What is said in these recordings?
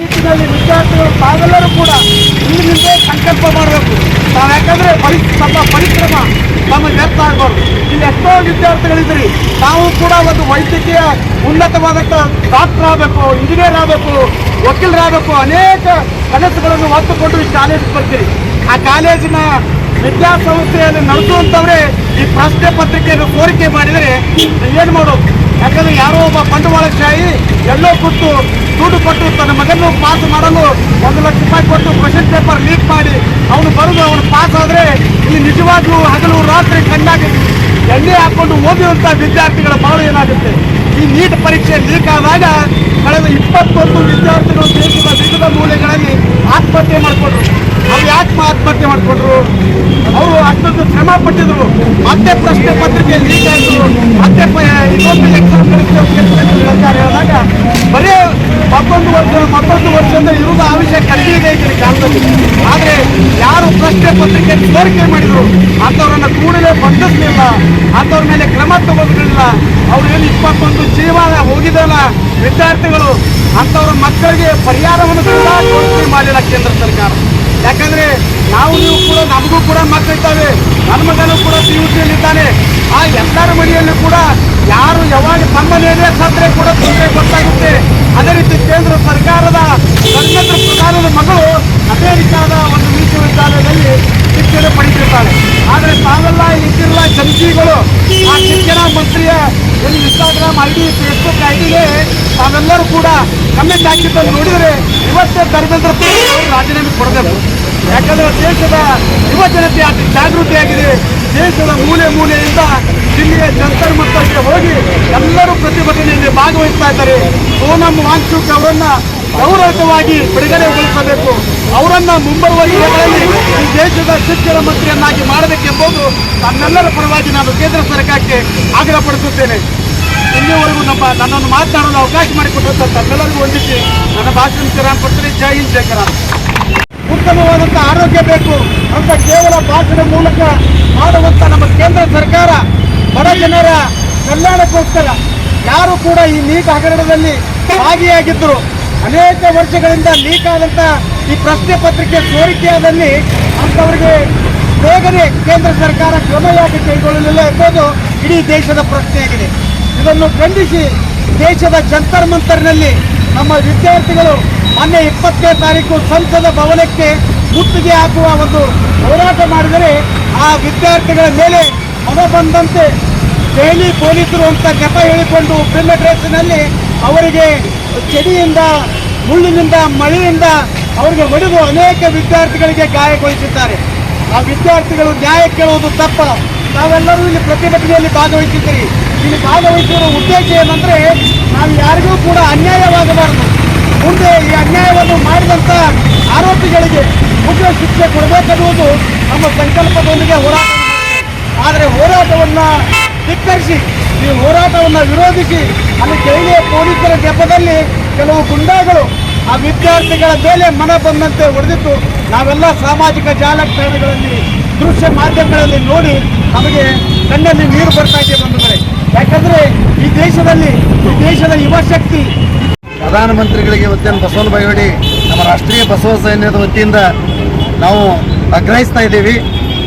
ನಿಟ್ಟಿನಲ್ಲಿ ವಿದ್ಯಾರ್ಥಿಗಳು ತಾವೆಲ್ಲರೂ ಕೂಡ ಇಂದಿನಿಂದ ಸಂಕಲ್ಪ ಮಾಡಬೇಕು. ನಾವು ಯಾಕಂದ್ರೆ ತಮ್ಮ ಪರಿಶ್ರಮ ನಮ್ಮ ವ್ಯರ್ಥ ಆಗಬಾರ್ದು. ಇಲ್ಲಿ ಎಷ್ಟೋ ವಿದ್ಯಾರ್ಥಿಗಳಿದ್ದೀರಿ, ನಾವು ಕೂಡ ಒಂದು ವೈದ್ಯಕೀಯ ಉನ್ನತವಾದಂಥ ಡಾಕ್ಟರ್ ಆಗಬೇಕು, ಇಂಜಿನಿಯರ್ ಆಗಬೇಕು, ವಕೀಲರಾಗಬೇಕು, ಅನೇಕ ಕನಸುಗಳನ್ನು ಹೊತ್ತುಕೊಂಡು ಈ ಕಾಲೇಜಿಗೆ ಬರ್ತೀರಿ. ಆ ಕಾಲೇಜಿನ ವಿದ್ಯಾಸಂಸ್ಥೆಯಲ್ಲಿ ನಡೆಸುವಂಥವ್ರೆ ಈ ಪ್ರಶ್ನೆ ಪತ್ರಿಕೆಯನ್ನು ಸೋರಿಕೆ ಮಾಡಿದರೆ ಏನು ಮಾಡೋದು? ಯಾಕಂದ್ರೆ ಯಾರೋ ಒಬ್ಬ ಬಂಡವಾಳಶಾಹಿ ಎಲ್ಲೋ ಕೊಟ್ಟು ದುಡ್ಡು ಕೊಟ್ಟು ತನ್ನ ಮಗನ್ನು ಪಾಸ್ ಮಾಡಲು 1 ಲಕ್ಷ ರೂಪಾಯಿ ಕೊಟ್ಟು ಕ್ವೆಶ್ಚನ್ ಪೇಪರ್ ಲೀಕ್ ಮಾಡಿ ಅವನು ಬರೆದು ಅವನು ಪಾಸ್ ಆದರೆ ಇಲ್ಲಿ ನಿಜವಾಗ್ಲೂ ಹಗಲು ರಾತ್ರಿ ಕಣ್ಣಾಗಿ ಎಣ್ಣೆ ಹಾಕೊಂಡು ಓದಿರುವಂಥ ವಿದ್ಯಾರ್ಥಿಗಳ ಬಾಳು ಏನಾಗುತ್ತೆ? ಈ ನೀಟ್ ಪರೀಕ್ಷೆ ಲೀಕ್ ಆದಾಗ ಕಳೆದ 21 ವಿದ್ಯಾರ್ಥಿಗಳು ದೇಶದ ವಿವಿಧ ಮೂಲೆಗಳಲ್ಲಿ ಆತ್ಮಹತ್ಯೆ ಮಾಡಿಕೊಂಡ್ರು. ಅವ್ರು ಯಾಕೆ ಆತ್ಮಹತ್ಯೆ ಮಾಡಿಕೊಂಡ್ರು? ಅವರು ಅಷ್ಟೊಂದು ಶ್ರಮ ಪಟ್ಟಿದ್ರು. ಮತ್ತೆ ಪ್ರಶ್ನೆ ಪತ್ರಿಕೆ ಲೀಕ್ ಆಯಿತು, ಮತ್ತೆ ಇನ್ನೊಂದು ಎಕ್ಸಾಮ್ ಹೇಳಿದಾಗ ಬರೀ ಮತ್ತೊಂದು ವರ್ಷದಿಂದ ಇರುವುದು ಆವಿಷ್ಯ ಕಡಿಮೆ ಇದೆ ಈ ಕಾಲದಲ್ಲಿ. ಆದರೆ ಯಾರು ಪ್ರಶ್ನೆ ಪತ್ರಿಕೆ ಸೋರಿಕೆ ಮಾಡಿದ್ರು ಅಂಥವ್ರನ್ನ ಕೂಡಲೇ ಬಂಧಿಸಲಿಲ್ಲ, ಅಂಥವ್ರ ಮೇಲೆ ಕ್ರಮ ತಗೋದಿಲ್ಲ. ಅವ್ರು ಏನು 21 ಜೀವ ಹೋಗಿದಲ್ಲ ವಿದ್ಯಾರ್ಥಿಗಳು, ಅಂಥವ್ರ ಮಕ್ಕಳಿಗೆ ಪರಿಹಾರವನ್ನು ಕೂಡ ಘೋಷಣೆ ಮಾಡಿಲ್ಲ ಕೇಂದ್ರ ಸರ್ಕಾರ. ಯಾಕಂದ್ರೆ ನೀವು ಕೂಡ ನಮಗೂ ಕೂಡ ಮಕ್ಕಳಿದ್ದಾವೆ. ನನ್ನ ಮಗನೂ ಕೂಡ PUCಯಲ್ಲಿದ್ದಾನೆ. ಆ ಎಲ್ಲರ ಮನೆಯಲ್ಲೂ ಕೂಡ ಯಾರು ಯಾವಾಗ ತಮ್ಮ ಮೇಲೆ ಸತ್ತರೆ ಕೂಡ ತೊಂದರೆ ಗೊತ್ತಾಗುತ್ತೆ. ಅದೇ ರೀತಿ ಕೇಂದ್ರ ಸರ್ಕಾರದ ಧರ್ಮೇಂದ್ರ ಪ್ರಧಾನದ ಮಗಳು ಅಮೆರಿಕಾದ ಒಂದು ವಿಶ್ವವಿದ್ಯಾಲಯದಲ್ಲಿ ಶಿಕ್ಷಣ ಪಡೆದಿರ್ತಾಳೆ. ಆದರೆ ತಾವೆಲ್ಲ ಇದ್ದಿರಲ್ಲ ಜಂಟಿಗಳು ಆ ಶಿಕ್ಷಣ ಮಂತ್ರಿಯ ಒಂದು ಇನ್ಸ್ಟಾಗ್ರಾಮ್ ID, ಫೇಸ್ಬುಕ್ IDಗೆ ತಾವೆಲ್ಲರೂ ಕೂಡ ಕಮೆಂಟ್ ಹಾಕಿದ್ದನ್ನು ನೋಡಿದರೆ ಇವತ್ತೇ ಧರ್ಮೇಂದ್ರ ಪ್ರಧಾನ್ ಅವರು ರಾಜೀನಾಮೆ ಕೊಡಬೇಕು. ಯಾಕಂದ್ರೆ ದೇಶದ ಯುವ ಜನತೆ ಅತಿ ಜಾಗೃತಿಯಾಗಿದೆ. ದೇಶದ ಮೂಲೆಯಿಂದ ದಿಲ್ಲಿಯ ಜಂತರ್ ಮಂತರ್ಗೆ ಹೋಗಿ ಎಲ್ಲರೂ ಪ್ರತಿಭಟನೆಯಲ್ಲಿ ಭಾಗವಹಿಸ್ತಾ ಇದ್ದಾರೆ. ಸೋನಂ ವಾಂಗ್ಚುಕ್ ಅವರನ್ನ ಗೌರವಯುತವಾಗಿ ಬಿಡುಗಡೆಗೊಳಿಸಬೇಕು. ಅವರನ್ನ ಮುಂಬರುವ ದಿನಗಳಲ್ಲಿ ಈ ದೇಶದ ಶಿಕ್ಷಣ ಮಂತ್ರಿಯನ್ನಾಗಿ ಮಾಡಬೇಕೆಂಬುದು ನಮ್ಮೆಲ್ಲರ ಪರವಾಗಿ ನಾನು ಕೇಂದ್ರ ಸರ್ಕಾರಕ್ಕೆ ಆಗ್ರಹಪಡಿಸುತ್ತೇನೆ. ಇಲ್ಲಿವರೆಗೂ ನನ್ನನ್ನು ಮಾತನಾಡಲು ಅವಕಾಶ ಮಾಡಿಕೊಟ್ಟಂತ ತಮ್ಮೆಲ್ಲರಿಗೂ ವಂದಿಸಿ ನನ್ನ ಭಾಷಣ ವಿರಾಮಪಡ್ತೀನಿ. ಜೈ ಹಿಂದ್, ಜೈ ಕರ್ನಾಟಕ. ಉತ್ತಮವಾದಂಥ ಆರೋಗ್ಯ ಬೇಕು ಅಂತ ಕೇವಲ ಭಾಷಣ ಮೂಲಕ ಮಾಡುವಂಥ ನಮ್ಮ ಕೇಂದ್ರ ಸರ್ಕಾರ ಬಡ ಜನರ ಕಲ್ಯಾಣಕ್ಕೋಸ್ಕರ ಯಾರು ಕೂಡ ಈ ನೀಟ್ ಹಗರಣದಲ್ಲಿ ಭಾಗಿಯಾಗಿದ್ದರು. ಅನೇಕ ವರ್ಷಗಳಿಂದ ಲೀಕ್ ಆದಂಥ ಈ ಪ್ರಶ್ನೆ ಪತ್ರಿಕೆ ಸೋರಿಕೆಯಾದಲ್ಲಿ ಅಂಥವರಿಗೆ ಬೇಗನೆ ಕೇಂದ್ರ ಸರ್ಕಾರ ಕ್ರಮ ಯಾಕೆ ಕೈಗೊಳ್ಳಲಿಲ್ಲ ಎಂಬುದು ಇಡೀ ದೇಶದ ಪ್ರಶ್ನೆಯಾಗಿದೆ. ಇದನ್ನು ಖಂಡಿಸಿ ದೇಶದ ಜಂತರ್ ಮಂತರ್ನಲ್ಲಿ ನಮ್ಮ ವಿದ್ಯಾರ್ಥಿಗಳು ಮೊನ್ನೆ 20ನೇ ತಾರೀಕು ಸಂಸದ ಭವನಕ್ಕೆ ಮುತ್ತಿಗೆ ಹಾಕುವ ಒಂದು ಹೋರಾಟ ಮಾಡಿದರೆ ಆ ವಿದ್ಯಾರ್ಥಿಗಳ ಮೇಲೆ ಮನ ಬಂದಂತೆ ದೆಹಲಿ ಪೊಲೀಸರು ಅಂತ ನೆಪ ಹೇಳಿಕೊಂಡು ಭಿನ್ನ ಡ್ರೆಸ್ಸಿನಲ್ಲಿ ಅವರಿಗೆ ಚಳಿಯಿಂದ, ಮುಳ್ಳಿನಿಂದ, ಮಳೆಯಿಂದ ಅವರಿಗೆ ಹೊಡೆದು ಅನೇಕ ವಿದ್ಯಾರ್ಥಿಗಳಿಗೆ ಗಾಯಗೊಳಿಸಿದ್ದಾರೆ. ಆ ವಿದ್ಯಾರ್ಥಿಗಳು ನ್ಯಾಯ ಕೇಳುವುದು ತಪ್ಪ. ನಾವೆಲ್ಲರೂ ಇಲ್ಲಿ ಪ್ರತಿಭಟನೆಯಲ್ಲಿ ಭಾಗವಹಿಸಿದ್ದೀರಿ. ಇಲ್ಲಿ ಭಾಗವಹಿಸಿರುವ ಉದ್ದೇಶ ಏನಂದರೆ ನಾವು ಯಾರಿಗೂ ಕೂಡ ಅನ್ಯಾಯವಾಗಬಾರದು. ಮುಂದೆ ಈ ಅನ್ಯಾಯವನ್ನು ಮಾಡಿದಂಥ ಆರೋಪಿಗಳಿಗೆ ಉಗ್ರ ಶಿಕ್ಷೆ ಕೊಡಬೇಕೆನ್ನುವುದು ನಮ್ಮ ಸಂಕಲ್ಪದೊಂದಿಗೆ ಹೋರಾಟ. ಆದರೆ ಹೋರಾಟವನ್ನು ಧಿಕ್ಕರಿಸಿ, ಈ ಹೋರಾಟವನ್ನು ವಿರೋಧಿಸಿ ಅಲ್ಲಿ ದೆಹಲಿಯ ಪೊಲೀಸರ ನೆಪದಲ್ಲಿ ಕೆಲವು ಗುಂಡಾಗಳು ಆ ವಿದ್ಯಾರ್ಥಿಗಳ ಮೇಲೆ ಮನ ಬಂದಂತೆ ಹೊಡೆದಿತ್ತು. ನಾವೆಲ್ಲ ಸಾಮಾಜಿಕ ಜಾಲತಾಣಗಳಲ್ಲಿ, ದೃಶ್ಯ ಮಾಧ್ಯಮಗಳಲ್ಲಿ ನೋಡಿ ನಮಗೆ ಕಣ್ಣಲ್ಲಿ ನೀರು ಬರ್ತಾ ಇದೆ ಬಂಧುಗಳೇ. ಯಾಕಂದರೆ ಈ ದೇಶದ ಯುವ ಶಕ್ತಿ ಪ್ರಧಾನಮಂತ್ರಿಗಳಿಗೆ ಇವತ್ತೇನು ಬಸವನ ಬಾಗೇವಾಡಿ ನಮ್ಮ ರಾಷ್ಟ್ರೀಯ ಬಸವ ಸೈನ್ಯದ ವತಿಯಿಂದ ನಾವು ಆಗ್ರಹಿಸ್ತಾ ಇದ್ದೀವಿ.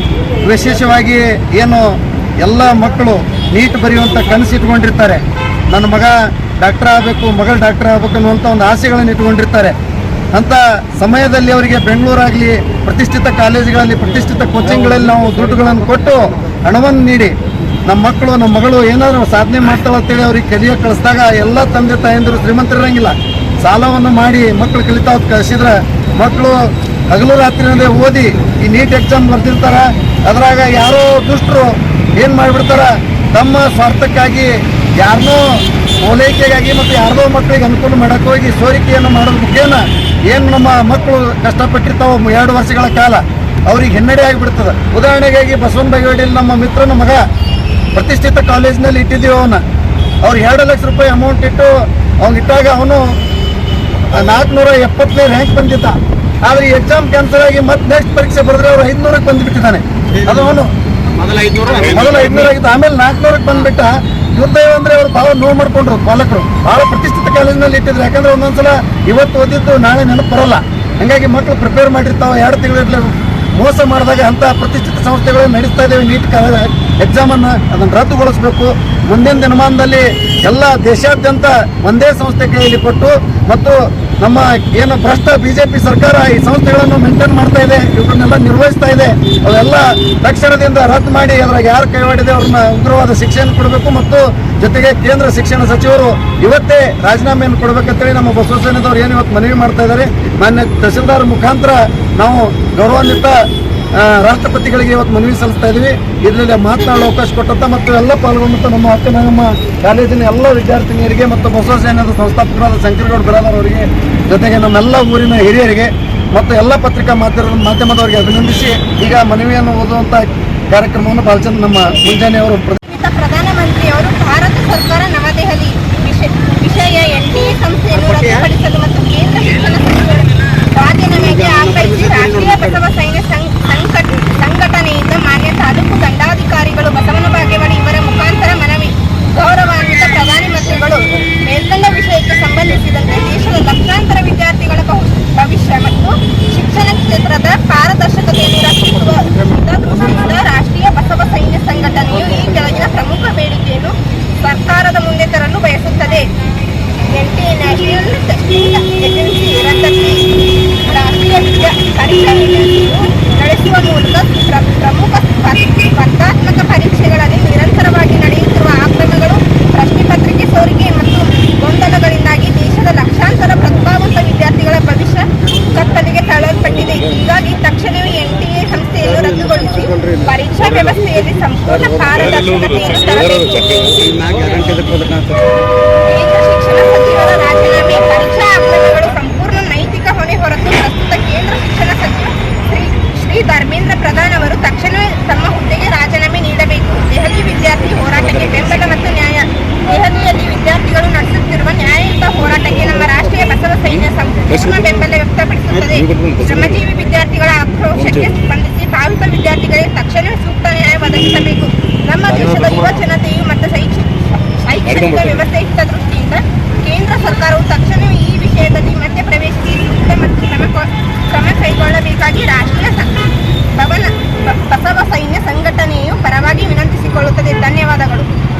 ವಿಶೇಷವಾಗಿ ಏನು ಎಲ್ಲ ಮಕ್ಕಳು ನೀಟ್ ಬರೆಯುವಂಥ ಕನಸು ಇಟ್ಕೊಂಡಿರ್ತಾರೆ. ನನ್ನ ಮಗ ಡಾಕ್ಟರ್ ಆಗಬೇಕು, ಮಗಳು ಡಾಕ್ಟರ್ ಆಗಬೇಕು ಅನ್ನುವಂಥ ಒಂದು ಆಸೆಗಳನ್ನು ಇಟ್ಕೊಂಡಿರ್ತಾರೆ. ಅಂಥ ಸಮಯದಲ್ಲಿ ಅವರಿಗೆ ಬೆಂಗಳೂರಾಗಲಿ, ಪ್ರತಿಷ್ಠಿತ ಕಾಲೇಜುಗಳಲ್ಲಿ, ಪ್ರತಿಷ್ಠಿತ ಕೋಚಿಂಗ್ಗಳಲ್ಲಿ ನಾವು ದುಡ್ಡುಗಳನ್ನು ಕೊಟ್ಟು ಹಣವನ್ನು ನೀಡಿ ನಮ್ಮ ಮಕ್ಕಳು, ನಮ್ಮ ಮಗಳು ಏನಾದರೂ ಸಾಧನೆ ಮಾಡ್ತಾವೆ ಅಂತೇಳಿ ಅವ್ರಿಗೆ ಕಲಿಯೋಕೆ ಕಳಿಸಿದಾಗ ಎಲ್ಲ ತಂದೆ ತಾಯಂದಿರು ಶ್ರೀಮಂತರಿರಂಗಿಲ್ಲ, ಸಾಲವನ್ನು ಮಾಡಿ ಮಕ್ಕಳು ಕಲಿತಾ ಕಳಿಸಿದ್ರೆ ಮಕ್ಕಳು ಹಗಲು ರಾತ್ರಿನಲ್ಲೇ ಓದಿ ಈ ನೀಟ್ ಎಕ್ಸಾಮ್ ಬರ್ತಿರ್ತಾರ. ಅದ್ರಾಗ ಯಾರೋ ದುಷ್ಟರು ಏನು ಮಾಡಿಬಿಡ್ತಾರ, ತಮ್ಮ ಸ್ವಾರ್ಥಕ್ಕಾಗಿ ಯಾರನ್ನೋ ಓಲೈಕೆಗಾಗಿ ಮತ್ತು ಯಾರದೋ ಮಕ್ಕಳಿಗೆ ಅನುಕೂಲ ಮಾಡೋಕ್ಕೆ ಹೋಗಿ ಸೋರಿಕೆಯನ್ನು ಮಾಡೋದ್ರ ಮುಖೇನ ಏನು ನಮ್ಮ ಮಕ್ಕಳು ಕಷ್ಟಪಟ್ಟಿರ್ತಾವೆ 2 ವರ್ಷಗಳ ಕಾಲ ಅವ್ರಿಗೆ ಹಿನ್ನಡೆ ಆಗಿಬಿಡ್ತದೆ. ಉದಾಹರಣೆಗಾಗಿ ಬಸವನ ಬಾಗೇವಾಡಿಯಲ್ಲಿ ನಮ್ಮ ಮಿತ್ರನ ಮಗ ಪ್ರತಿಷ್ಠಿತ ಕಾಲೇಜಿನಲ್ಲಿ ಇಟ್ಟಿದ್ದೀವಿ. ಅವ್ರು 2 ಲಕ್ಷ ರೂಪಾಯಿ ಅಮೌಂಟ್ ಇಟ್ಟು ಇಟ್ಟಾಗ ಅವನು 470ನೇ ರ್ಯಾಂಕ್ ಬಂದಿದ್ದ. ಆದರೆ ಈ ಎಕ್ಸಾಮ್ ಕ್ಯಾನ್ಸಲ್ ಆಗಿ ಮತ್ತೆ ನೆಕ್ಸ್ಟ್ ಪರೀಕ್ಷೆ ಬರೆದ್ರೆ ಅವ್ರು 500ಕ್ಕೆ ಬಂದುಬಿಟ್ಟಿದ್ದಾನೆ. ಅದು ಅವನು ಮೊದಲು 500 ಆಗಿತ್ತು, ಆಮೇಲೆ 400ಕ್ಕೆ ಬಂದುಬಿಟ್ಟ. ದುರ್ದೈವ ಅಂದ್ರೆ ಅವ್ರು ಬಹಳ ನೋವು ಮಾಡ್ಕೊಂಡ್ರು ಪಾಲಕರು, ಬಹಳ ಪ್ರತಿಷ್ಠಿತ ಕಾಲೇಜಿನಲ್ಲಿ ಇಟ್ಟಿದ್ರು. ಯಾಕಂದ್ರೆ ಒಂದೊಂದ್ಸಲ ಇವತ್ತು ಓದಿದ್ದು ನಾಳೆ ನೆನಪು ಬರಲ್ಲ. ಹಂಗಾಗಿ ಮಕ್ಕಳು ಪ್ರಿಪೇರ್ ಮಾಡಿರ್ತಾವೆ, 2 ತಿಂಗಳ ಮೋಸ ಮಾಡಿದಾಗ ಅಂತ ಪ್ರತಿಷ್ಠಿತ ಸಂಸ್ಥೆಗಳು ನಡೆಸ್ತಾ ಇದ್ದೇವೆ. ನೀಟ್ ಎಕ್ಸಾಮ್ ಅನ್ನು ಅದನ್ನು ರದ್ದುಗೊಳಿಸಬೇಕು. ಮುಂದಿನ ದಿನಮಾನದಲ್ಲಿ ಎಲ್ಲ ದೇಶಾದ್ಯಂತ ಒಂದೇ ಸಂಸ್ಥೆ ಕೈಯಲ್ಲಿ ಕೊಟ್ಟು ಮತ್ತು ನಮ್ಮ ಏನು ಭ್ರಷ್ಟ ಬಿಜೆಪಿ ಸರ್ಕಾರ ಈ ಸಂಸ್ಥೆಗಳನ್ನು ಮೇಂಟೈನ್ ಮಾಡ್ತಾ ಇದೆ, ಇವುಗಳನ್ನೆಲ್ಲ ನಿರ್ವಹಿಸ್ತಾ ಇದೆ, ಅವೆಲ್ಲ ತಕ್ಷಣದಿಂದ ರದ್ದು ಮಾಡಿ ಅದ್ರಾಗ ಯಾರು ಕೈವಾಡಿದೆ ಅವ್ರನ್ನ ಉಗ್ರವಾದ ಶಿಕ್ಷೆಯನ್ನು ಕೊಡಬೇಕು. ಮತ್ತು ಜೊತೆಗೆ ಕೇಂದ್ರ ಶಿಕ್ಷಣ ಸಚಿವರು ಇವತ್ತೇ ರಾಜೀನಾಮೆಯನ್ನು ಕೊಡಬೇಕಂತೇಳಿ ನಮ್ಮ ಬಸವಸೇನದವ್ರು ಏನು ಇವತ್ತು ಮನವಿ ಮಾಡ್ತಾ ಇದ್ದಾರೆ. ಮಾನ್ಯ ತಹಸೀಲ್ದಾರ್ ಮುಖಾಂತರ ನಾವು ಗೌರವಾನ್ವಿತ ರಾಷ್ಟ್ರಪತಿಗಳಿಗೆ ಇವತ್ತು ಮನವಿ ಸಲ್ಲಿಸ್ತಾ ಇದ್ದೀವಿ. ಇದರಲ್ಲಿ ಮಾತನಾಡಲು ಅವಕಾಶ ಕೊಟ್ಟಂತ ಮತ್ತು ಎಲ್ಲ ಪಾಲ್ಗೊಂಡಂತ ನಮ್ಮ ಕಾಲೇಜಿನ ಎಲ್ಲ ವಿದ್ಯಾರ್ಥಿನಿಯರಿಗೆ ಮತ್ತು ಬಸವಸೇನದ ಸಂಸ್ಥಾಪಕರಾದ ಶಂಕರಗೌಡ ಬಿರಾದಾರ್ ಅವರಿಗೆ, ಜೊತೆಗೆ ನಮ್ಮೆಲ್ಲ ಊರಿನ ಹಿರಿಯರಿಗೆ ಮತ್ತು ಎಲ್ಲ ಪತ್ರಿಕಾ ಮಾಧ್ಯಮದವರಿಗೆ ಅಭಿನಂದಿಸಿ ಈಗ ಮನವಿಯನ್ನು ಓದುವಂತ ಕಾರ್ಯಕ್ರಮವನ್ನು ಬಾಲಚಂದ್ರ ನಮ್ಮ ಮುಂಜಾನೆ ಅವರು ಪ್ರಧಾನಮಂತ್ರಿಯವರು ಭಾರತ ಸರ್ಕಾರ ನವದೆಹಲಿ ವಿಷಯ NTA ಸಂಸ್ಥೆಯನ್ನು ರದ್ದುಪಡಿಸಲು ಮತ್ತು ಕೇಂದ್ರ ಶಿಕ್ಷಣ ಸಚಿವರ ರಾಜೀನಾಮೆಗೆ ಆಗ್ರಹಿಸಿ ರಾಷ್ಟ್ರೀಯ ಬಸವ ಸೈನ್ಯ ಸಂಘಟನೆಯಿಂದ ಮಾನ್ಯ ತಾಲೂಕು ದಂಡಾಧಿಕಾರಿಗಳು ಬಸವನ ಬಾಗೇವಾಡಿ ಇವರ ಮುಖಾಂತರ ಮನವಿ. ಗೌರವಾನ್ವಿತ ಪ್ರಧಾನಮಂತ್ರಿಗಳು ಮೇಲ್ಕಂಡ ವಿಷಯಕ್ಕೆ ಸಂಬಂಧಿಸಿದಂತೆ ದೇಶದ ಲಕ್ಷಾಂತರ ವಿದ್ಯಾರ್ಥಿಗಳ ಭವಿಷ್ಯ ಮತ್ತು ಶಿಕ್ಷಣ ಕ್ಷೇತ್ರದ ಪಾರದರ್ಶಕತೆಯನ್ನು ರಕ್ಷಿಸುವ ಹಿತದೃಷ್ಟಿಯಿಂದ ರಾಷ್ಟ್ರೀಯ ಬಸವ ಸೈನ್ಯ ಸಂಘಟನೆಯು ಈ ಕೆಳಗಿನ ಪ್ರಮುಖ ಬೇಡಿಕೆಯನ್ನು ಸರ್ಕಾರದ ಮುಂದೆ ತರಲು ಬಯಸುತ್ತದೆ. NTA ನ್ಯಾಷನಲ್ ಟೆಸ್ಟಿಂಗ್ ಏಜೆನ್ಸಿ ರದ್ದತಿ, ರಾಷ್ಟ್ರೀಯ ಪರೀಕ್ಷಾ ಏಜೆನ್ಸಿಯು ನಡೆಸುವ ಮೂಲಕ ಪ್ರಮುಖ ಸ್ಪರ್ಧಾತ್ಮಕ ಪರೀಕ್ಷೆಗಳಲ್ಲಿ ನಿರಂತರವಾಗಿ ನಡೆಯುತ್ತಿರುವ ಅಕ್ರಮಗಳು, ಪ್ರಶ್ನೆ ಪತ್ರಿಕೆ ಸೋರಿಕೆ ಮತ್ತು ಗೊಂದಲಗಳಿಂದಾಗಿ ದೇಶದ ಲಕ್ಷಾಂತರ ಪ್ರತಿಭಾವಂತ ವಿದ್ಯಾರ್ಥಿಗಳ ಭವಿಷ್ಯ ಕತ್ತಲೆಗೆ ತಳ್ಳಲ್ಪಟ್ಟಿದೆ. ಹೀಗಾಗಿ ತಕ್ಷಣವೇ NTA ಸಂಸ್ಥೆಯನ್ನು ರದ್ದುಗೊಳಿಸಿ ಪರೀಕ್ಷಾ ವ್ಯವಸ್ಥೆಯಲ್ಲಿ ಸಂಪೂರ್ಣ ಪಾರದರ್ಶಕತೆಯನ್ನು ತರಬೇಕು. ಕೇಂದ್ರ ಶಿಕ್ಷಣ ಸಚಿವರ ರಾಜೀನಾಮೆ, ಪರೀಕ್ಷಾ ಅಕ್ರಮಗಳು ಸಂಪೂರ್ಣ ನೈತಿಕ ಹೊಣೆ ಹೊರತು ಪ್ರಸ್ತುತ ಕೇಂದ್ರ ಶಿಕ್ಷಣ ಸಚಿವ ಶ್ರೀ ಧರ್ಮೇಂದ್ರ ಪ್ರಧಾನ್ ಅವರು ತಕ್ಷಣವೇ ತಮ್ಮ ಹುದ್ದೆಗೆ ರಾಜೀನಾಮೆ ನೀಡಬೇಕು. ದೆಹಲಿ ವಿದ್ಯಾರ್ಥಿ ಹೋರಾಟಕ್ಕೆ ಬೆಂಬಲ ಮತ್ತು ನ್ಯಾಯ. ದೆಹಲಿಯಲ್ಲಿ ವಿದ್ಯಾರ್ಥಿಗಳು ನಡೆಸುತ್ತಿರುವ ನ್ಯಾಯಯುತ ಹೋರಾಟಕ್ಕೆ ನಮ್ಮ ರಾಷ್ಟ್ರೀಯ ಬಸವ ಸೈನ್ಯ ಸಂಪೂರ್ಣ ಬೆಂಬಲ ವ್ಯಕ್ತಪಡಿಸುತ್ತದೆ. ಶ್ರಮಜೀವಿ ವಿದ್ಯಾರ್ಥಿಗಳ ಆಕ್ರೋಶಕ್ಕೆ ಸ್ಪಂದಿಸಿ ಭಾವಿತ ವಿದ್ಯಾರ್ಥಿಗಳಿಗೆ ತಕ್ಷಣವೇ ಸೂಕ್ತ ನ್ಯಾಯ ಒದಗಿಸಬೇಕು. ನಮ್ಮ ದೇಶದ ಯುವ ಜನತೆಯು ಮತ್ತು ಶೈಕ್ಷಣಿಕ ವ್ಯವಸ್ಥೆ ಹಿತದೃಷ್ಟಿಯಿಂದ ಕೇಂದ್ರ ಸರ್ಕಾರವು ತಕ್ಷಣವೇ ಈ ವಿಷಯದಲ್ಲಿ ಮಧ್ಯಪ್ರವೇಶಿಸಿ ಸೂಕ್ತ ಮತ್ತು ಕ್ರಮ ಕೈಗೊಳ್ಳಬೇಕಾಗಿ ರಾಷ್ಟ್ರೀಯ ಬಸವ ಸೈನ್ಯ ಸಂಘಟನೆಯು ಪರವಾಗಿ ವಿನಂತಿಸಿಕೊಳ್ಳುತ್ತದೆ. ಧನ್ಯವಾದಗಳು.